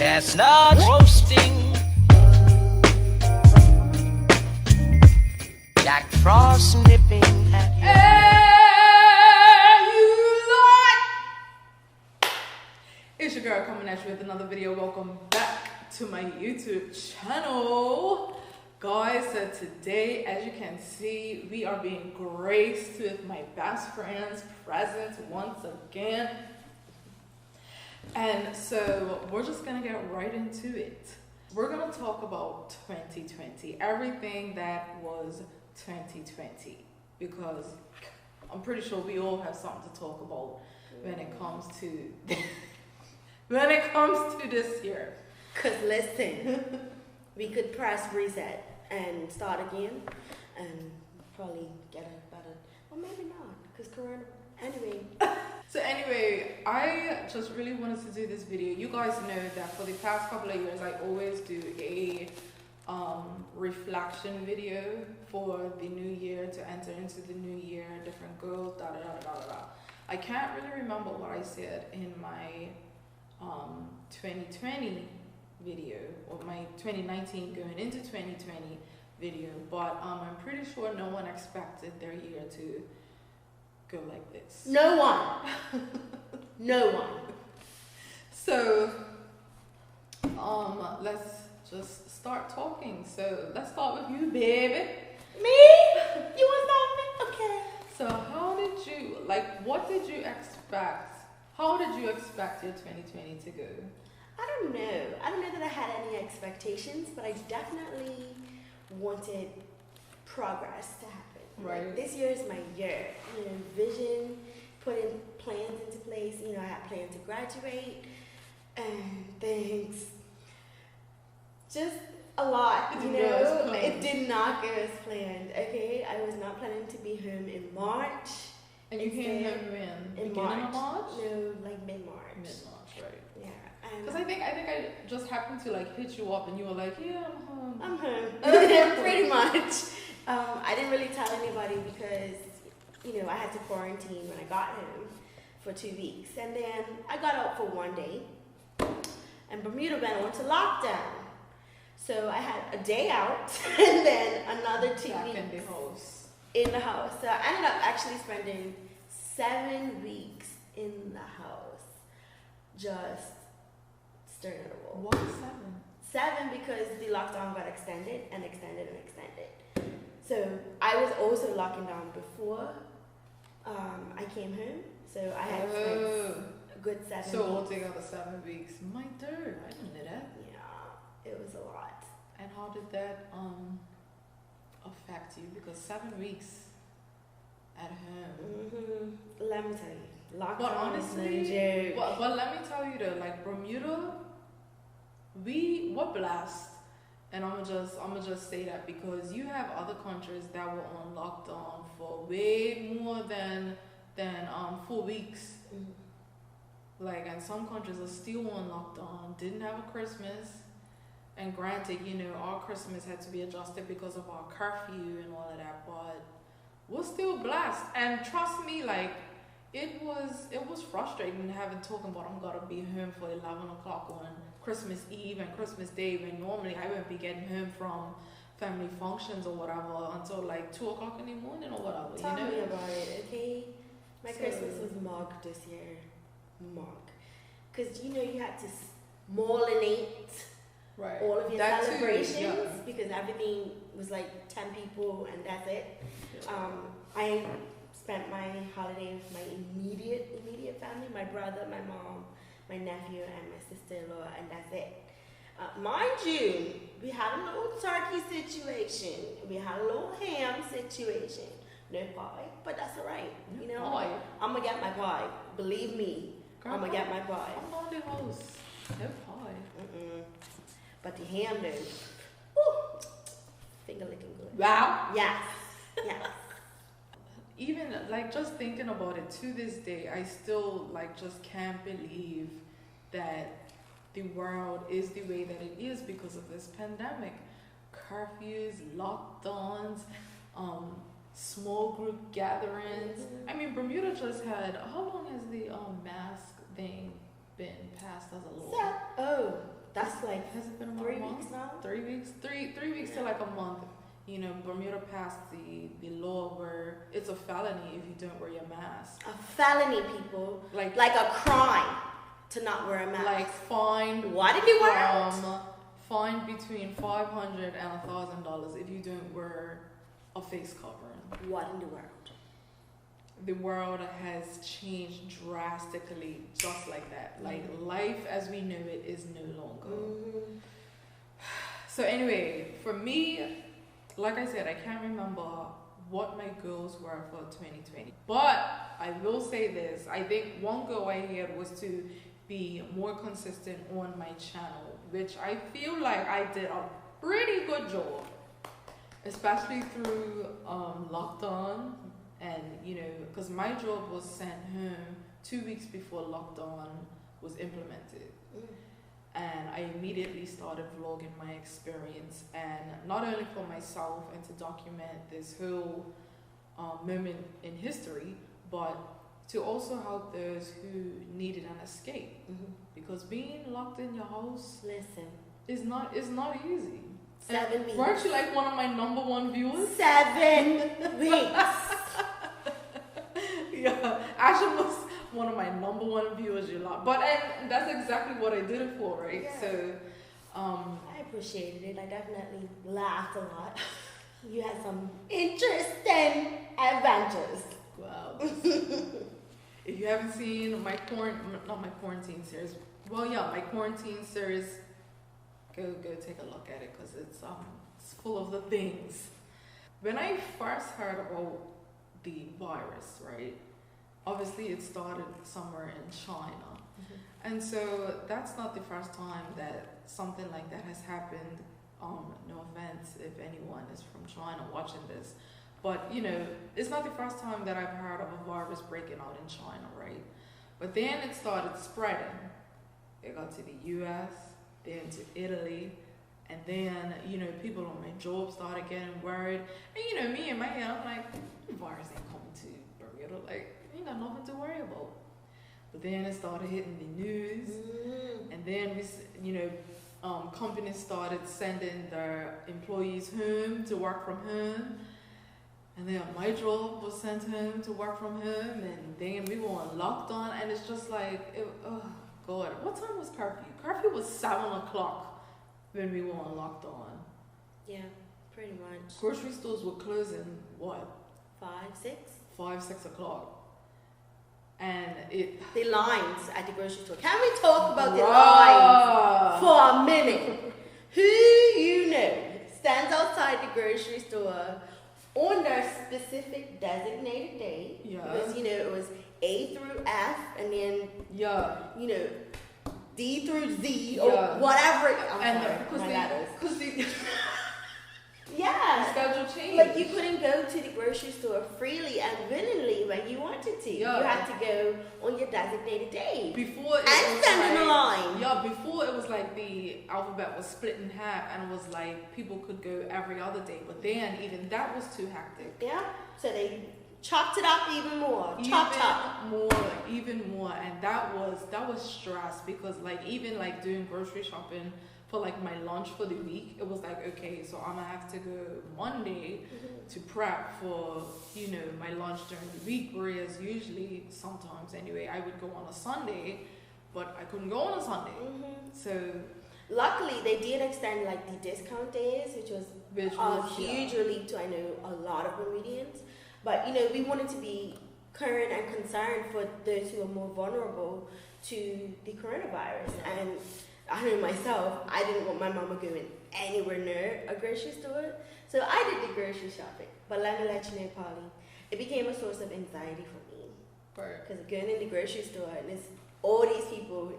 Chestnut roasting, Jack Frost nipping at your Hey, you lot! It's your girl coming at you with another video. Welcome back to my YouTube channel. Guys, so today, as you can see, we are being graced with my best friend's presence once again. And so we're just gonna get right into it. We're gonna talk about 2020, everything that was 2020, because I'm pretty sure we all have something to talk about when it comes to this year. Cause listen, we could press reset and start again and probably get a better, or maybe not, cause Corona, anyway. So anyway, I just really wanted to do this video. You guys know that for the past couple of years, I always do a reflection video for the new year, to enter into the new year, different goals, da da da da da da. I can't really remember what I said in my 2020 video, or my 2019 going into 2020 video, but I'm pretty sure no one expected their year to go like this. No one. No one. So let's just start talking. So let's start with you, baby. Me? You want something? Okay. So how did you, what did you expect? How did you expect your 2020 to go? I don't know. I don't know that I had any expectations, but I definitely wanted progress to happen. Right. Like, this year is my year. You know, vision, putting plans into place. You know, I had planned to graduate and things. Just a lot, you know. It did not go as planned. Okay, I was not planning to be home in March. And you came home when? In Beginning of March? No, like mid-March. Mid-March, right. Yeah. Because I think I just happened to hit you up and you were like, yeah, I'm home. I'm home. Pretty much. I didn't really tell anybody because, you know, I had to quarantine when I got home for 2 weeks. And then I got out for 1 day. And Bermuda went to lockdown. So I had a day out and then another 2 Back weeks in the house. in the house. So I ended up actually spending 7 weeks in the house, just staring at the wall. Why 7? 7 because the lockdown got extended and extended and extended. So I was also locking down before I came home. So I had spent a good 7 So weeks. altogether 7 weeks. My dirt, I didn't know that. Yeah, it was a lot. And how did that affect you? Because 7 weeks at home. Mm-hmm. Let me tell you, lockdown But honestly, is no joke. but let me tell you though, Bermuda, we're blessed, and I'm gonna just say that because you have other countries that were on lockdown for way more than 4 weeks. Mm-hmm. And some countries are still on lockdown, didn't have a Christmas. And granted, you know, our Christmas had to be adjusted because of our curfew and all of that, but we're still blessed. And trust me, it was frustrating talking about I'm gonna be home for 11 o'clock on Christmas Eve and Christmas Day, when normally I won't be getting home from family functions or whatever until 2 o'clock in the morning or whatever. Tell you know? me about it, okay? My So- Christmas was mugged this year. Mugged. Because, you know, you had to molinate Right. all of your That too, celebrations yeah. because everything was 10 people and that's it. I spent my holiday with my immediate family, my brother, my mom, my nephew, and my sister-in-law, and that's it. Mind you, we had a little turkey situation. We had a little ham situation. No pie, but that's all right. You know, Pie. I'm going to get my pie. Believe me, Girl, I'm going to get my pie. I'm on the house. No pie. Mm-mm. But the ham though, woo, finger licking good. Wow. Yes, yes. Even just thinking about it to this day, I still just can't believe that the world is the way that it is because of this pandemic. Curfews, lockdowns, small group gatherings. I mean, Bermuda just had, how long has the mask thing been passed as a law? That's like Has it been about 3 a month? weeks now. 3 weeks, three weeks to like a month. You know, Bermuda passed the law where it's a felony if you don't wear your mask. A felony, people. Like Like a crime to not wear a mask. like fine. What did you wear? Fine between $500 and $1,000 if you don't wear a face covering. What in the world? The world has changed drastically, just like that. Like life as we know it is no longer. Mm-hmm. So anyway, for me, like I said, I can't remember what my goals were for 2020. But I will say this. I think one goal I had was to be more consistent on my channel, which I feel like I did a pretty good job, especially through lockdown. And, you know, because my job was sent home 2 weeks before lockdown was implemented. And I immediately started vlogging my experience, and not only for myself and to document this whole moment in history, but to also help those who needed an escape. Because being locked in your house Listen. is not easy. 7 weeks. Weren't you like one of my #1 viewers? 7 weeks. Yeah, Asha was one of my #1 viewers. You lot, but and that's exactly what I did it for, right? Yeah. So, I appreciated it. I definitely laughed a lot. You had some interesting adventures. wow. If you haven't seen my not my quarantine series, well, yeah, my quarantine series, go take a look at it because it's full of the things. When I first heard about the virus, right? Obviously, it started somewhere in China. And so that's not the first time that something like that has happened. No offense if anyone is from China watching this. But, you know, it's not the first time that I've heard of a virus breaking out in China, right? But then it started spreading. It got to the US, then to Italy. And then, you know, people on my job started getting worried. And, you know, me in my head, I'm like, the virus ain't coming to Bermuda. Like, ain't got nothing to worry about. But then it started hitting the news. And then, companies started sending their employees home to work from home. And then my job was sent home to work from home. And then we were on lockdown. And it's just like, oh, God. What time was curfew? Curfew was 7 o'clock. When we were on lockdown. Yeah, pretty much. Grocery stores were closing, what? 5, 6? 5, 6 o'clock. And The lines at the grocery store. Can we talk about the Bruh. lines for a minute? Who you know stands outside the grocery store on their specific designated day? Yeah. Because, you know, it was A through F and then, Yeah. you know, D through Z Yeah. or whatever. Because the yeah. schedule changed. Like you couldn't go to the grocery store freely and willingly when you wanted to. Yeah. You had to go on your designated day. Before it And was stand in a like, line. Yeah, before it was like the alphabet was split in half and it was like people could go every other day. But then even that was too hectic. Yeah. So they chopped it up even more. Even more. And that was stress because like even like doing grocery shopping for like my lunch for the week, it was like, okay, so I'm gonna have to go Monday to prep for, you know, my lunch during the week, whereas usually, sometimes anyway, I would go on a Sunday, but I couldn't go on a Sunday. So luckily they did extend like the discount days, which was a huge relief to, I know, a lot of Bermudians. But you know, we wanted to be current and concerned for those who are more vulnerable to the coronavirus. And I know myself, I didn't want my mama going anywhere near a grocery store. So I did the grocery shopping. But let me let you know, Polly, it became a source of anxiety for me. Because going in the grocery store and it's all these people,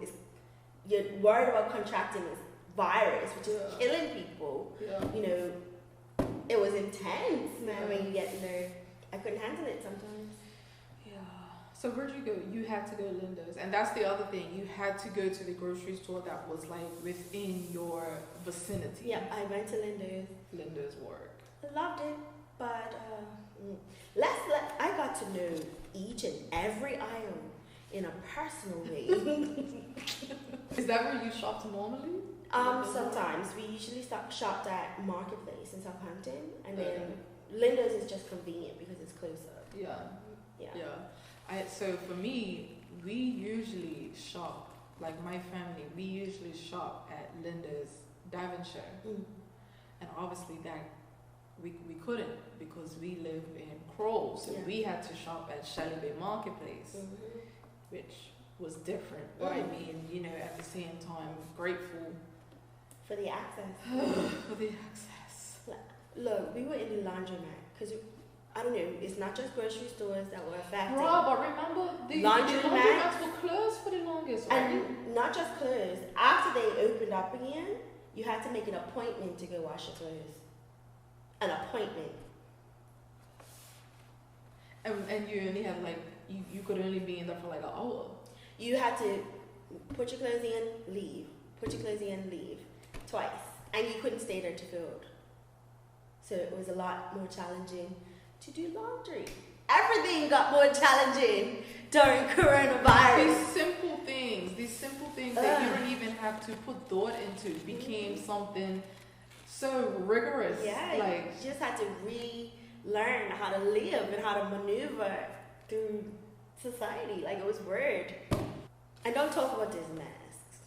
you're worried about contracting this virus, which is killing people. You know, it was intense, man, when you get in there. I couldn't handle it sometimes. Yeah. So where'd you go? You had to go to Linda's. And that's the other thing. You had to go to the grocery store that was like within your vicinity. Yeah, I went to Linda's. Linda's work. I loved it, but I got to know each and every aisle in a personal way. Is that where you shopped normally? Sometimes we usually shopped at Marketplace in Southampton, and then Linda's is just convenient because it's closer. So for me, we usually shop, like my family, we usually shop at Linda's Devonshire. And obviously that we couldn't because we live in Kroll, so we had to shop at Shelley Bay Marketplace, which was different. But I mean, you know, at the same time, grateful for the access. For the access. Look, we were in the laundromat because I don't know. It's not just grocery stores that were affected. Bro, but remember the laundromats were closed for the longest, right? And not just closed. After they opened up again, you had to make an appointment to go wash your clothes. An appointment. And you only had like you could only be in there for like an hour. You had to put your clothes in, leave. Put your clothes in, leave. Twice. And you couldn't stay there to fold. So it was a lot more challenging to do laundry. Everything got more challenging during coronavirus. These simple things that you don't even have to put thought into became something so rigorous. Yeah, like you just had to relearn how to live and how to maneuver through society. Like, it was weird. And don't talk about these masks.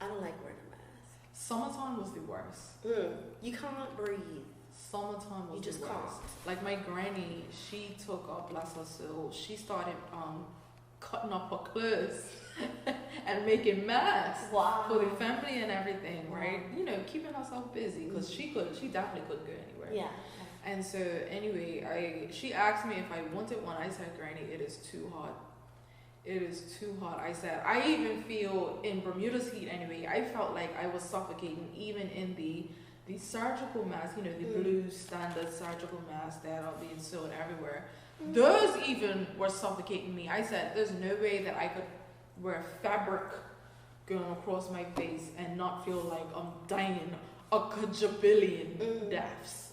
I don't like wearing a mask. Summertime was the worst. You can't breathe. Summertime was the worst. Like my granny, she took up, bless her soul, she started cutting up her clothes and making masks for the family and everything, right? You know, keeping herself busy because she definitely couldn't go anywhere. Yeah. And so anyway, she asked me if I wanted one. I said, Granny, it is too hot. It is too hot. I said, I even feel in Bermuda's heat anyway, I felt like I was suffocating even in the surgical masks, you know, the blue standard surgical masks that are being sold everywhere. Those even were suffocating me. I said, there's no way that I could wear fabric going across my face and not feel like I'm dying a kajabillion deaths.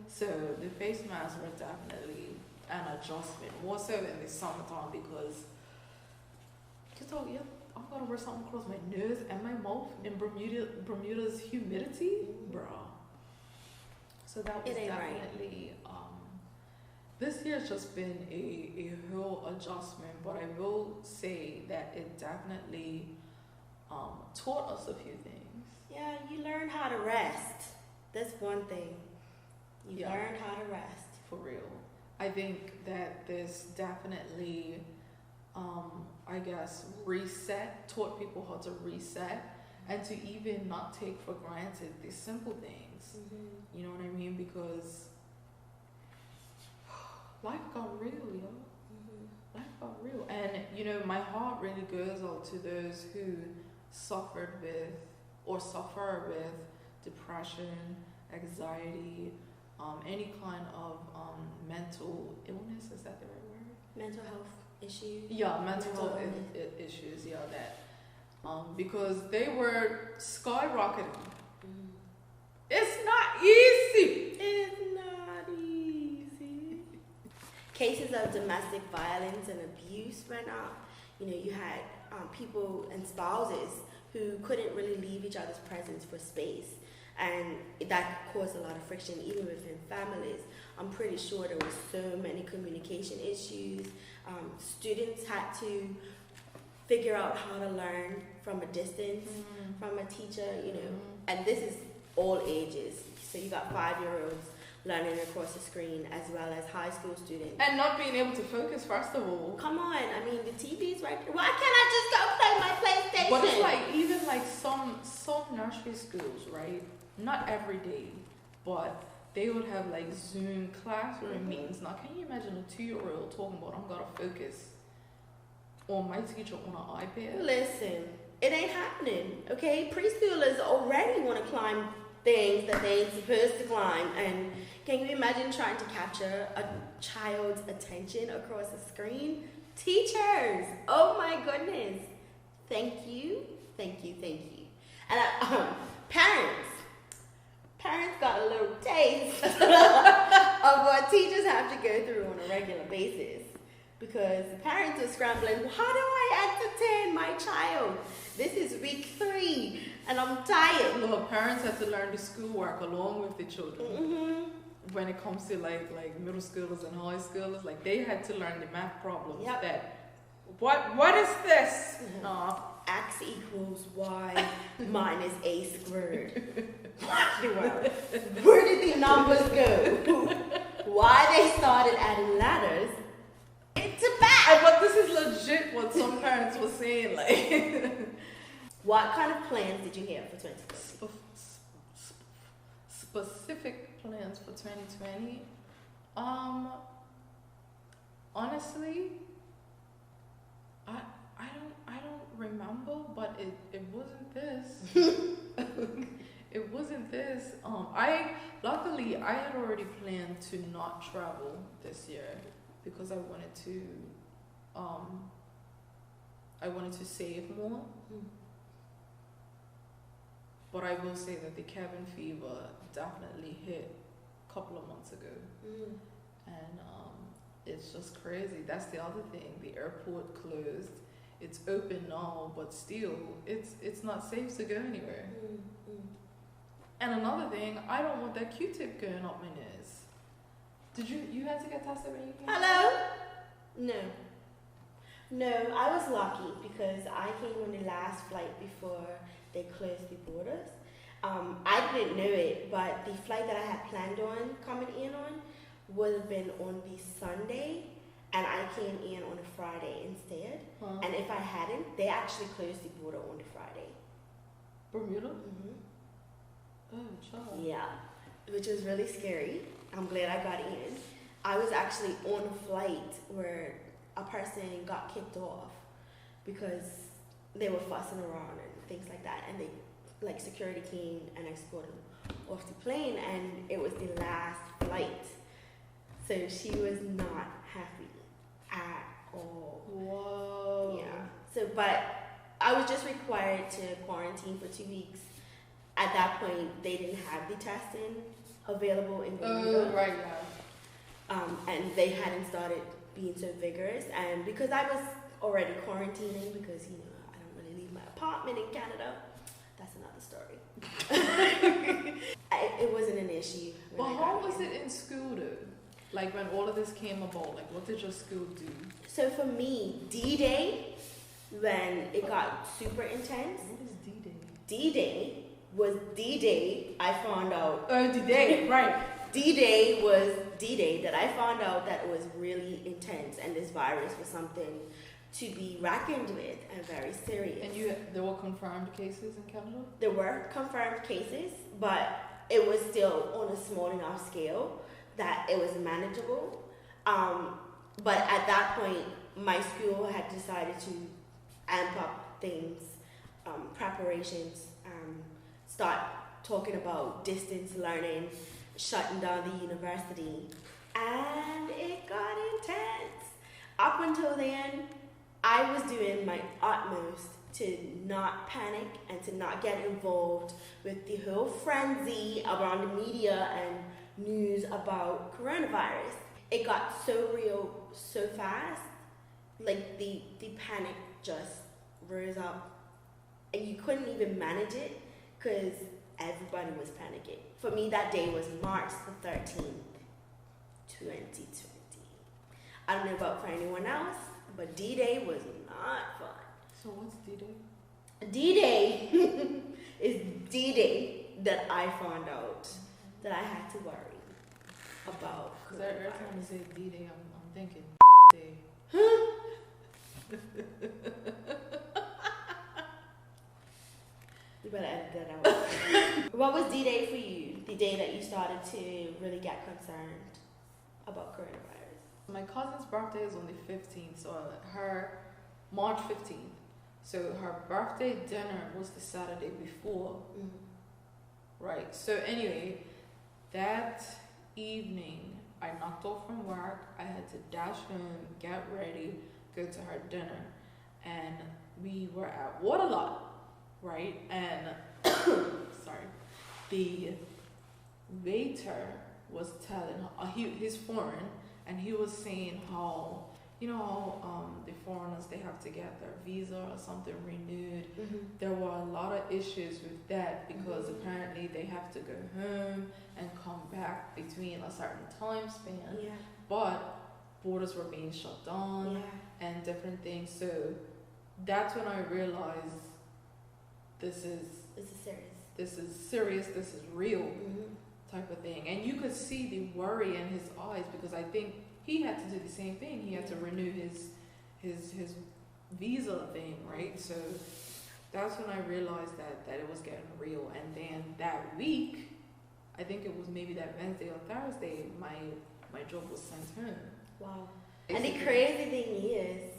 So the face masks were definitely an adjustment, more so in the summertime because I'm gonna wear something across my nose and my mouth in Bermuda's humidity, bro. So that was definitely this year's just been a whole adjustment, but I will say that it definitely taught us a few things. Yeah, you learn how to rest. That's one thing. You learn how to rest. For real. I think that this definitely I guess taught people how to reset and to even not take for granted the simple things. You know what I mean? Because life got real, yo. Life got real. And, you know, my heart really goes out to those who suffer with depression, anxiety, any kind of mental illness. Is that the right word? Mental health issues. Yeah, mental health issues. Yeah, that because they were skyrocketing. It's not easy. It's not easy. Cases of domestic violence and abuse went up. You know, you had people and spouses who couldn't really leave each other's presence for space. And that caused a lot of friction even within families. I'm pretty sure there was so many communication issues. Students had to figure out how to learn from a distance, from a teacher, you know. And this is all ages. So you got 5-year-olds learning across the screen as well as high school students. And not being able to focus, first of all. Come on, I mean, the TV's right there. Why can't I just go play my PlayStation? But it's like, even like some nursery schools, right? Not every day, but they would have like Zoom classroom meetings. Now, can you imagine a 2-year-old talking about, I'm gonna focus on my teacher on an iPad? Listen, it ain't happening, okay? Preschoolers already want to climb things that they ain't supposed to climb. And can you imagine trying to capture a child's attention across a screen? Teachers, oh my goodness. Thank you. And parents got a little taste of what teachers have to go through on a regular basis. because the parents are scrambling. How do I entertain my child? This is week 3 and I'm tired. Well, parents have to learn the schoolwork along with the children. Mm-hmm. When it comes to like middle schoolers and high schoolers, like they had to learn the math problems. Yep. That what is this? X equals Y minus A squared. Where did the numbers go? Why they started adding letters? It's a bad. But this is legit what some parents were saying. Like, what kind of plans did you have for 2020? Specific plans for 2020. Honestly, I don't remember, but it wasn't this. It wasn't this. Luckily I had already planned to not travel this year because I wanted to save more. But I will say that the cabin fever definitely hit a couple of months ago. And it's just crazy. That's the other thing. The airport closed. It's open now, but still, it's not safe to go anywhere. And another thing, I don't want that Q-tip going up my nose. Did you had to get tested when you came? Hello? No, I was lucky because I came on the last flight before they closed the borders. I didn't know it, but the flight that I had planned on coming in on would have been on the Sunday, and I came in on a Friday instead. And if I hadn't, they actually closed the border on the Friday. Bermuda? Mm-hmm. Oh, child. Yeah, which was really scary. I'm glad I got in. I was actually on a flight where a person got kicked off because they were fussing around and things like that, and security came and escorted them off the plane, and it was the last flight, so she was not happy at all. Whoa. Yeah. So, but I was just required to quarantine for 2 weeks. At that point, they didn't have the testing available in Bermuda. Oh, right, yeah. And they hadn't started being so vigorous. And because I was already quarantining, because, I don't really leave my apartment in Canada, that's another story. It wasn't an issue. Well, how was it in school, though? Like, when all of this came about, like, what did your school do? So for me, D-Day, when it got super intense. What is D-Day? D-Day was D-Day I found out. Oh, D-Day, right. D-Day was D-Day that I found out that it was really intense, and this virus was something to be reckoned with and very serious. And there were confirmed cases in Canada? There were confirmed cases, but it was still on a small enough scale that it was manageable. But at that point, my school had decided to amp up things, preparations, start talking about distance learning, shutting down the university, and it got intense. Up until then, I was doing my utmost to not panic and to not get involved with the whole frenzy around the media and news about coronavirus. It got so real so fast, like the panic just rose up, and you couldn't even manage it because everybody was panicking. For me, that day was March the 13th, 2020. I don't know about for anyone else, but D-Day was not fun. So what's D-Day? D-Day is D-Day that I found out that I had to worry about. Because every time you say D-Day, I'm thinking day. You better edit that out. What was D-Day for you? The day that you started to really get concerned about coronavirus? My cousin's birthday is on the 15th, so her March 15th. So her birthday dinner was the Saturday before. Right. So anyway, that evening I knocked off from work. I had to dash home, get ready, go to her dinner, and we were at Waterlot. Right, and sorry, the waiter was telling her, he's foreign, and he was saying how, you know how the foreigners, they have to get their visa or something renewed. Mhm. There were a lot of issues with that because Mhm. apparently they have to go home and come back between a certain time span. Yeah. But borders were being shut down Yeah. and different things. So that's when I realized this is This is serious. this is real Mhm. type of thing. And you could see the worry in his eyes because I think he had to do the same thing. He had to renew his visa thing, right? So that's when I realized that it was getting real. And then that week, I think it was maybe that Wednesday or Thursday, my job was sent home. Wow. And the crazy thing is,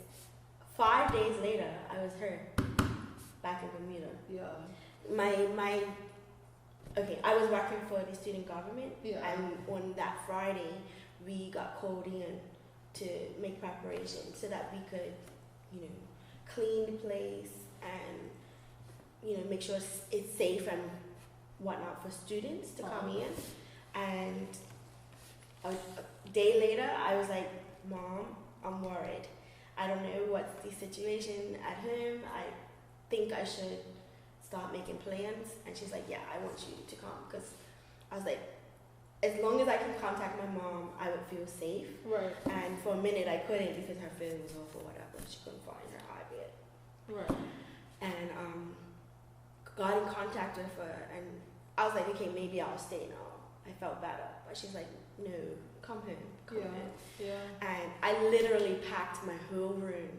5 days later, I was hurt back in Bermuda. Yeah. Okay, I was working for the student government, Yeah. and on that Friday, we got called in to make preparations so that we could, you know, clean the place and, you know, make sure it's safe and whatnot for students to come in. And a day later, I was like, Mom, I'm worried. I don't know what's the situation at home. I think I should start making plans. And she's like, yeah, I want you to come. Because I was like, as long as I can contact my mom, I would feel safe. Right. And for a minute, I couldn't because her phone was off or whatever. She couldn't find her iPad. Right. And got in contact with her. And I was like, okay, maybe I'll stay now. I felt better. But she's like, no, come home. Come home. Yeah. And I literally packed my whole room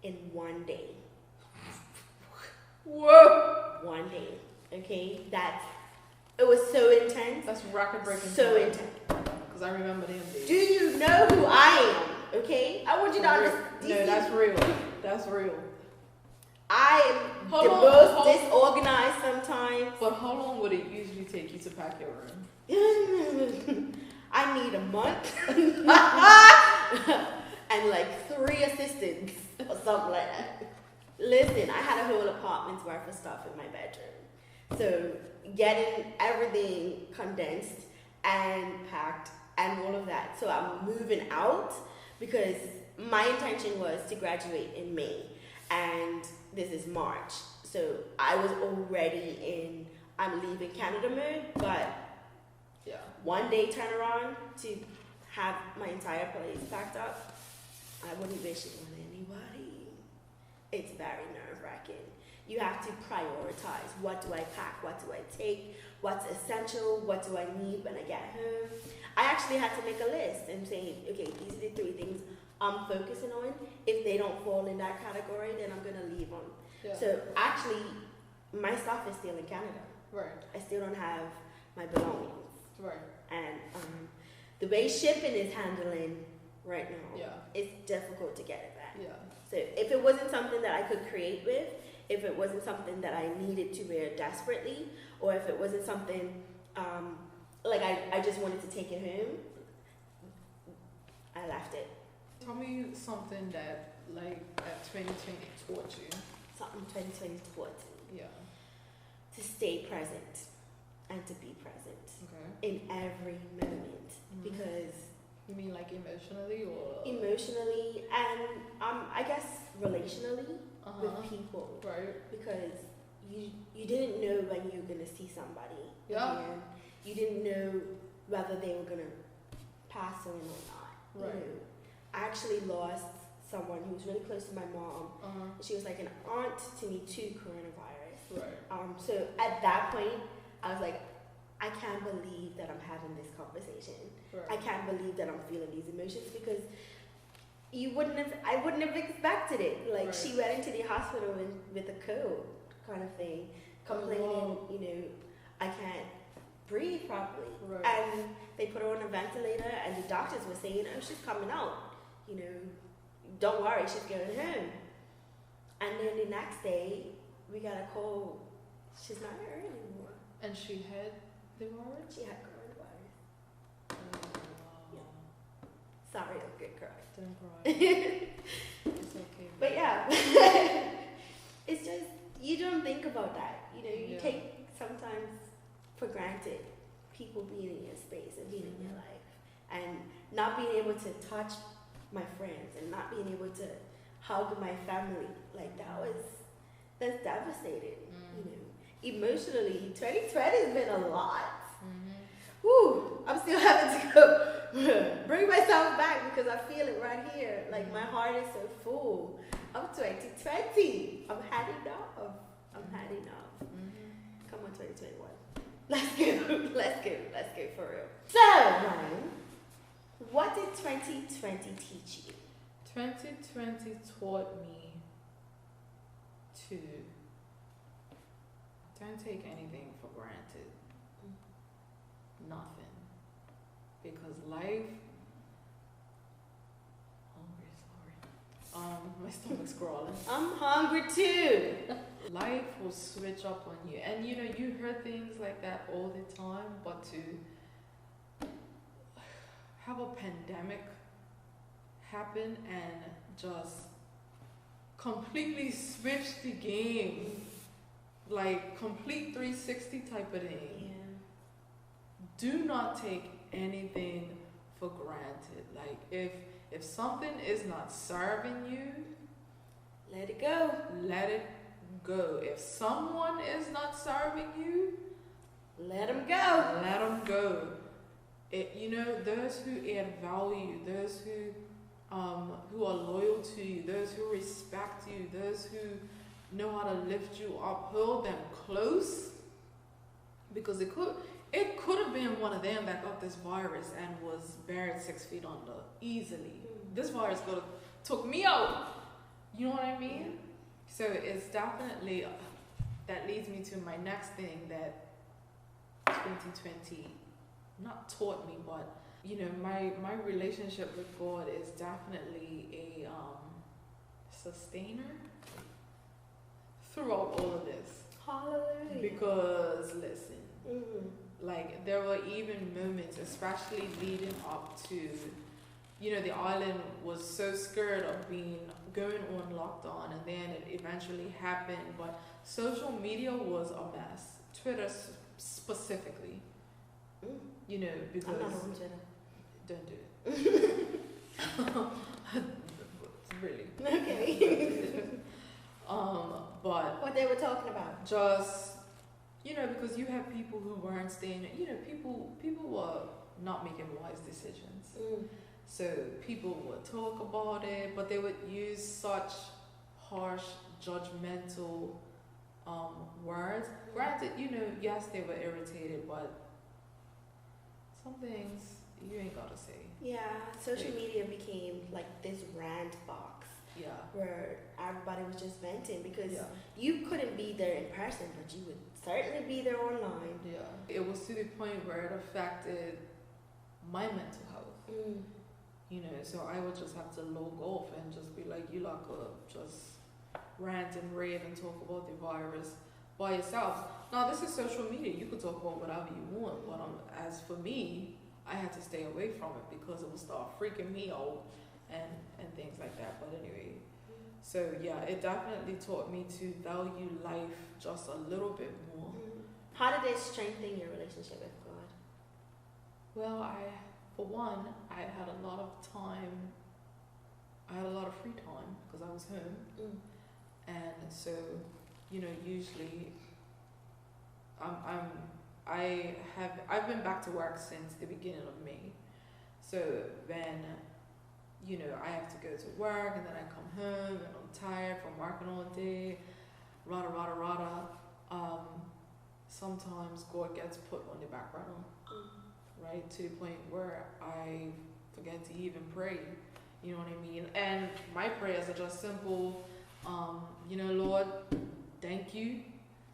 in one day. Whoa. One day. Okay? It was so intense. That's record breaking. So intense. Because I remember them days. Do you know who I am? Okay? I want you to understand. No, that's real. That's real. I am Hold the on, most hold- disorganized sometimes. But how long would it usually take you to pack your room? I need a month. And like 3 assistants or something like that. Listen, I had a whole apartment's worth of stuff in my bedroom. So getting everything condensed and packed and all of that. So I'm moving out because my intention was to graduate in May and this is March. So I was already in I'm leaving Canada mode, but Yeah. one day turnaround to have my entire place packed up, I wouldn't wish it on anybody. It's very nerve-wracking. You have to prioritize. What do I pack? What do I take? What's essential? What do I need when I get home? I actually had to make a list and say, okay, these are the 3 things I'm focusing on. If they don't fall in that category, then I'm gonna leave them. Yeah. So actually, my stuff is still in Canada. Right. I still don't have my belongings. Right. And the way shipping is handling right now, Yeah. it's difficult to get it back. Yeah. So if it wasn't something that I could create with, if it wasn't something that I needed to wear desperately, or if it wasn't something like I just wanted to take it home, I left it. Tell me something that 2020 taught you. Something 2020 taught me Yeah. to stay present and to be present Okay. in every moment. Mhm. Because You mean like emotionally or? emotionally and I guess relationally Uh-huh. with people, Right. because you didn't know when you were gonna see somebody Yeah. again. You didn't know whether they were gonna pass on or not. Right. You know, I actually lost someone who was really close to my mom. Uh-huh. She was like an aunt to me to coronavirus. Right. So at that point, I was like, I can't believe that I'm having this conversation. Right. I can't believe that I'm feeling these emotions because I wouldn't have expected it. Like Right. she went into the hospital with a cold kind of thing, complaining, wow. you know, I can't breathe properly. Right. And they put her on a ventilator and the doctors were saying, oh, she's coming out. You know, don't worry, she's going home. And then the next day, we got a call, she's not here anymore. And she had the virus? She had coronavirus. Oh, wow. Yeah. Sorry, I'm good cry. Don't cry. It's okay. But yeah, it's just, you don't think about that. You know, you Yeah. take sometimes for granted people being in your space and being in your life and not being able to touch my friends and not being able to hug my family. Like that's devastating. You know, emotionally, 2020 has been a lot. Whew, I'm still having to go bring myself back because I feel it right here. Like my heart is so full of 2020. I'm had enough. Come on, 2021. Let's go for real. So, Ryan, what did 2020 teach you? 2020 taught me to don't take anything for granted. Nothing. Because life. Hungry, sorry. My stomach's growling. I'm hungry too. Life will switch up on you. And you know, you hear things like that all the time, but to have a pandemic happen and just completely switch the game, like complete 360 type of thing. Yeah. Do not take anything for granted. Like if something is not serving you, Let it go. let it go. If someone is not serving you, Let them go. let them go. You know, those who add value, those who are loyal to you, those who respect you, those who know how to lift you up, hold them close, because it could have been one of them that got this virus and was buried 6 feet under easily. This virus could have took me out. You know what I mean? So it's definitely, that leads me to my next thing that 2020 not taught me, but you know, my relationship with God is definitely a sustainer throughout all of this. Hallelujah. Because listen, like there were even moments, especially leading up to, you know, the island was so scared of going on lockdown, and then it eventually happened. But social media was a mess. Twitter specifically, you know, because I'm not on Twitter. don't do it. Really. Okay. But What they were talking about. just, you know, because you have people who weren't staying, you know, people were not making wise decisions. So people would talk about it, but they would use such harsh, judgmental words. Granted, you know, yes, they were irritated, but some things you ain't gotta say. Yeah, social media became like this rant box Yeah. where everybody was just venting because Yeah. you couldn't be there in person, but you would certainly be there online. Yeah. It was to the point where it affected my mental health. You know, so I would just have to log off and just be like, you lot could just rant and rave and talk about the virus by yourself. Now, this is social media. You could talk about whatever you want, but as for me, I had to stay away from it because it would start freaking me out and things like that. But anyway, so yeah, it definitely taught me to value life just a little bit more. How did it strengthen your relationship with God? Well, for one, I had a lot of time. I had a lot of free time because I was home, and so, you know, usually, I've been back to work since the beginning of May. So then, you know, I have to go to work, and then I come home and I'm tired from working all day. Sometimes God gets put on the background. Right, to the point where I forget to even pray, you know what I mean? And my prayers are just simple, you know, Lord, thank you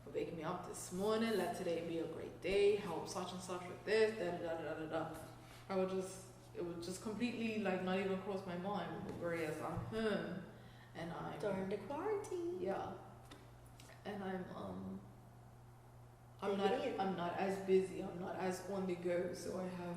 for waking me up this morning, let today be a great day, help such and such with this, it would just completely, like, not even cross my mind, whereas I'm home, and I'm... During the quarantine. Yeah, and I'm not as busy, I'm not as on the go, so I have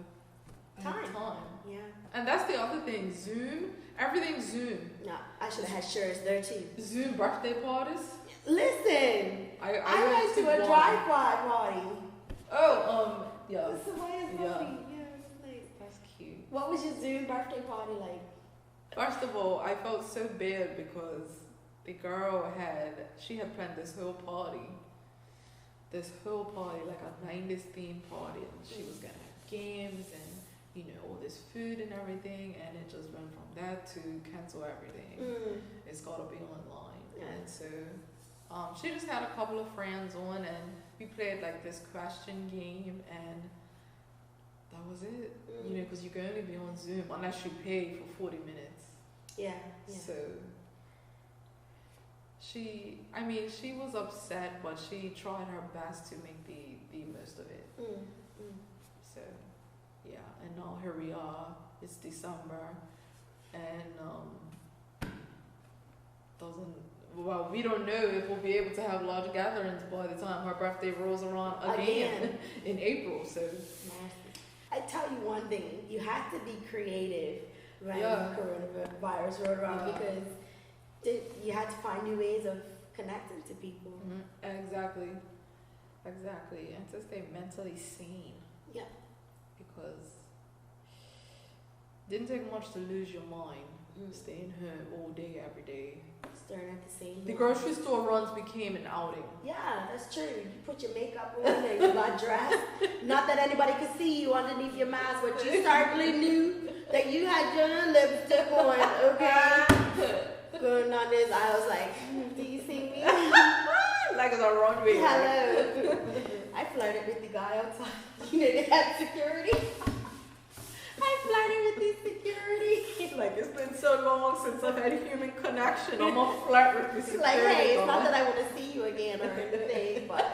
time. Yeah. And that's the other thing, Zoom, everything's Zoom. No, I should have had shirts there too. Zoom birthday parties. Listen, I went to a one. drive-by party. Oh, yeah. Somaya's Yeah. party. Yeah, it was nice. That's cute. What was your Zoom birthday party like? First of all, I felt so bad because the girl had planned this whole party, like a 90s theme party, and she was gonna have games and all this food and everything, and it just went from that to cancel everything. It's gotta be online. And so she just had a couple of friends on, and we played like this question game, and that was it. Because you can only be on Zoom unless you pay for 40 minutes. Yeah. So she was upset, but she tried her best to make the most of it. So yeah, and now here we are. It's December, and we don't know if we'll be able to have large gatherings by the time her birthday rolls around again. In April. So I tell you one thing: you have to be creative when coronavirus rolled around, because you had to find new ways of connecting to people. Exactly, and to stay mentally sane. Yeah. Because it didn't take much to lose your mind. Staying home all day, every day. Staring at the same. The grocery store runs became an outing. Yeah, that's true. You put your makeup on and you got dressed. Not that anybody could see you underneath your mask, but you certainly knew that you had your lipstick on, okay? Going on this, I was like, do you see me? Like it's a runway. Hello. I flirted with the guy outside. They had security. I flirted with the security. Like, it's been so long since I've had a human connection. I'm gonna flirt with the security. Like, hey, it's not that I want to see you again or anything, but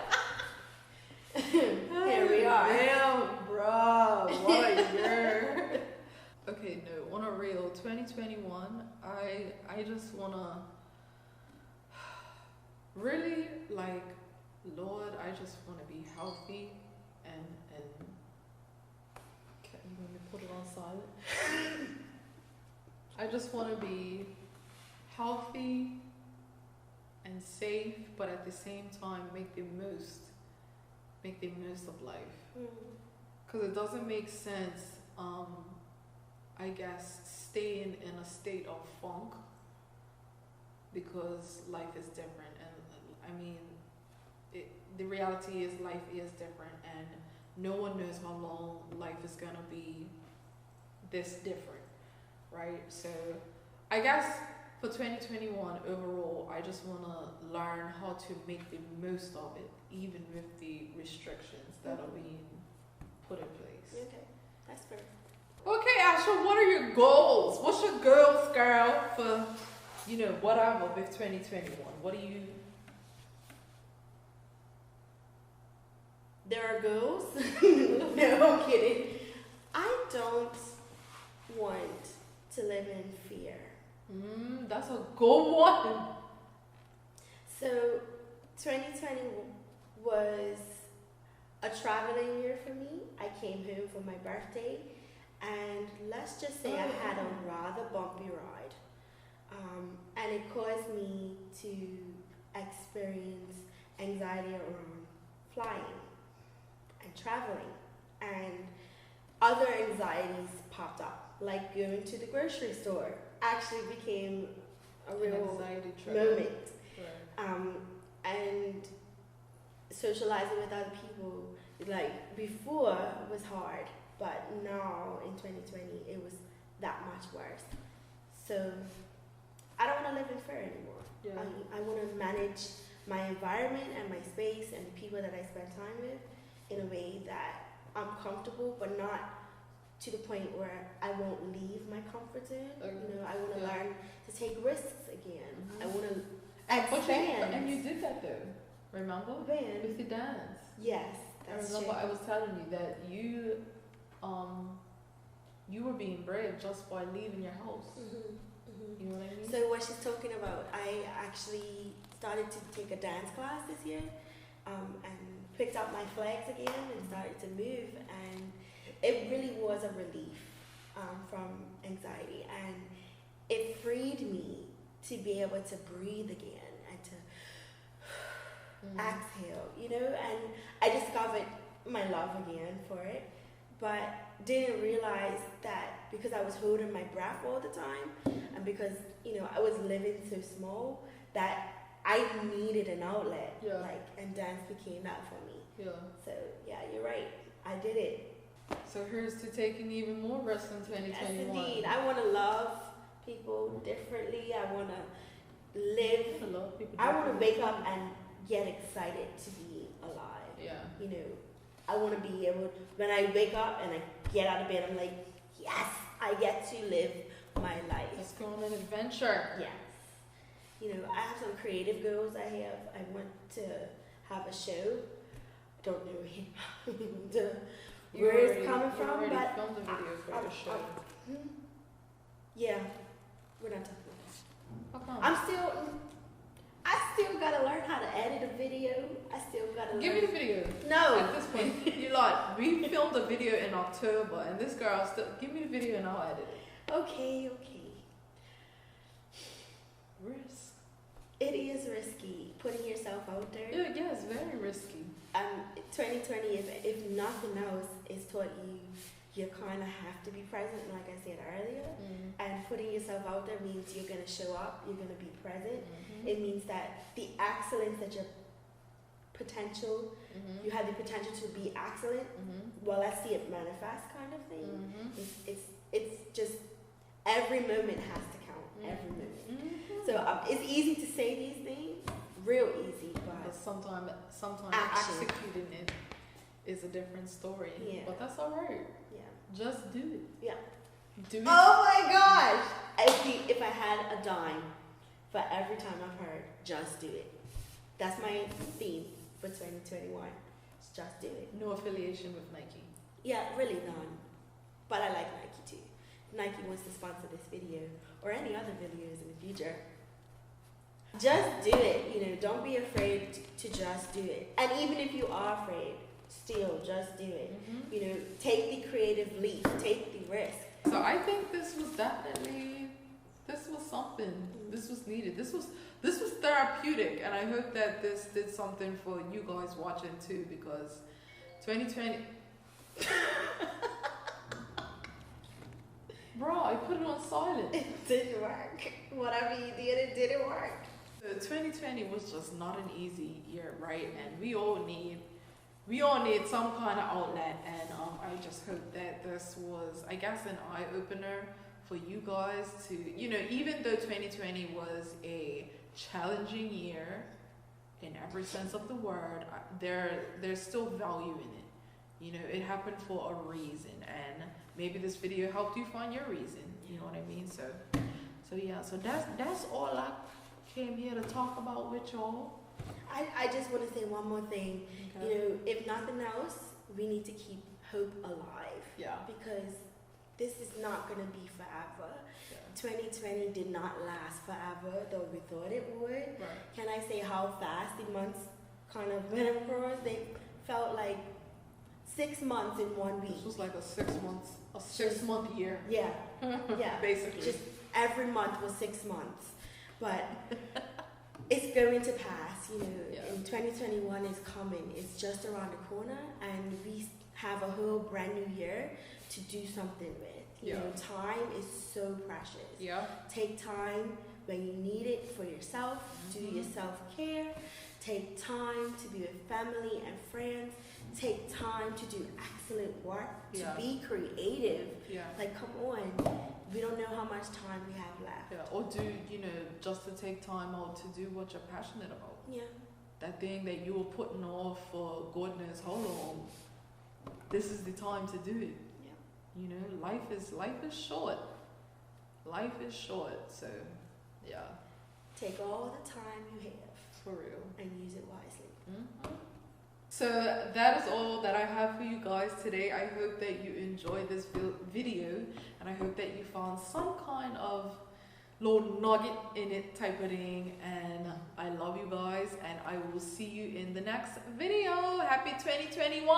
here we are. Damn, bruh, what a year. Okay, no, on a real 2021, I just wanna really, like, Lord, I just wanna be healthy and you want me to put it on silent? I just want to be healthy and safe, but at the same time make the most of life. Because it doesn't make sense, I guess, staying in a state of funk, because life is different, and I mean, the reality is life is different, and no one knows how long life is gonna be this different, right? So I guess for 2021 overall, I just wanna learn how to make the most of it, even with the restrictions that are being put in place. Okay, that's fair. Okay, Asha, what are your goals? What's your goals, girl, for, whatever with 2021? What do you... There are goals. No, I'm kidding. I don't want to live in fear. That's a good one. So 2020 was a traveling year for me. I came home for my birthday, and let's just say I had a rather bumpy ride. And it caused me to experience anxiety around flying and traveling, and other anxieties popped up, like going to the grocery store actually became a real anxiety moment. Right. And socializing with other people, like before, was hard, but now in 2020 it was that much worse. So I don't want to live in fear anymore. Yeah. I want to manage my environment and my space and the people that I spend time with in a way that I'm comfortable, but not to the point where I won't leave my comfort zone. I want to learn to take risks again. I want to expand. And you did that though, remember? When? With the dance. Yes, that's I remember true. I was telling you that you were being brave just by leaving your house. You know what I mean? So what she's talking about, I actually started to take a dance class this year, and picked up my flags again and started to move, and it really was a relief from anxiety, and it freed me to be able to breathe again and to exhale, and I discovered my love again for it. but didn't realize that because I was holding my breath all the time, and because I was living so small, that I needed an outlet. Yeah. And dance became that for me. Yeah. So yeah, you're right. I did it. So here's to taking even more risks in 2021. Yes, indeed. I want to love people differently. I want to live. I want to wake up and get excited to be alive. Yeah. I want to be able, when I wake up and I get out of bed, I'm like, yes, I get to live my life. Let's go on an adventure. Yes. I have some creative goals I want to have a show. Don't know where it's coming from, already but filmed a video for your show. Yeah, we're not talking about that. How come? I still gotta learn how to edit a video. I still gotta Give me the video. No. At this point, we filmed a video in October, and this girl still, give me the video and I'll edit it. Okay. Risk. It is risky putting yourself out there. Yeah, it's very risky. 2020, if nothing else, is taught you kind of have to be present, like I said earlier. And putting yourself out there means you're going to show up, you're going to be present. It means that the excellence that your potential, you have the potential to be excellent. Well, let's see it manifest, kind of thing. It's just every moment has to count. Every moment. So it's easy to say these things, real easy, but sometimes action. executing it is a different story. Yeah. But that's all right. Yeah. Just do it. Yeah. Do it. Oh my gosh! If I had a dime for every time I've heard, just do it. That's my theme for 2021. It's just do it. No affiliation with Nike. Yeah, really none. But I like Nike too. If Nike wants to sponsor this video or any other videos in the future, just do it. Don't be afraid to just do it. And even if you are afraid, still just do it. Take the creative leap, take the risk. So I think this was something. This was needed. This was therapeutic, and I hope that this did something for you guys watching too, because 2020 Bro, I put it on silent. It didn't work. Whatever you did, it didn't work. 2020 was just not an easy year, right? And we all need some kind of outlet, and I just hope that this was, I guess, an eye-opener for you guys to, even though 2020 was a challenging year in every sense of the word, there's still value in it. It happened for a reason, and maybe this video helped you find your reason. You know what I mean? So yeah. So that's all I came here to talk about with y'all. I just want to say one more thing. Okay. If nothing else, we need to keep hope alive. Yeah. Because this is not going to be forever. Yeah. 2020 did not last forever, though we thought it would. Right. Can I say how fast the months kind of went across? They felt like 6 months in 1 week. This was like a 6 month year. Yeah. Yeah. Basically. Just every month was 6 months. But it's going to pass, and 2021 is coming. It's just around the corner, and we have a whole brand new year to do something with. Time is so precious. Yeah. Take time when you need it for yourself. Do your self-care. Take time to be with family and friends. Take time to do excellent work, to be creative. Yeah. Like, come on. We don't know how much time we have left. Yeah. Or do, just to take time out to do what you're passionate about. Yeah. That thing that you were putting off for God knows how long. This is the time to do it. Yeah. Life is short. Life is short. So, yeah. Take all the time you have. For real. And use it wisely. Mm-hmm. So that is all that I have for you guys today. I hope that you enjoyed this video, and I hope that you found some kind of little nugget in it type of thing. And I love you guys, and I will see you in the next video. Happy 2021!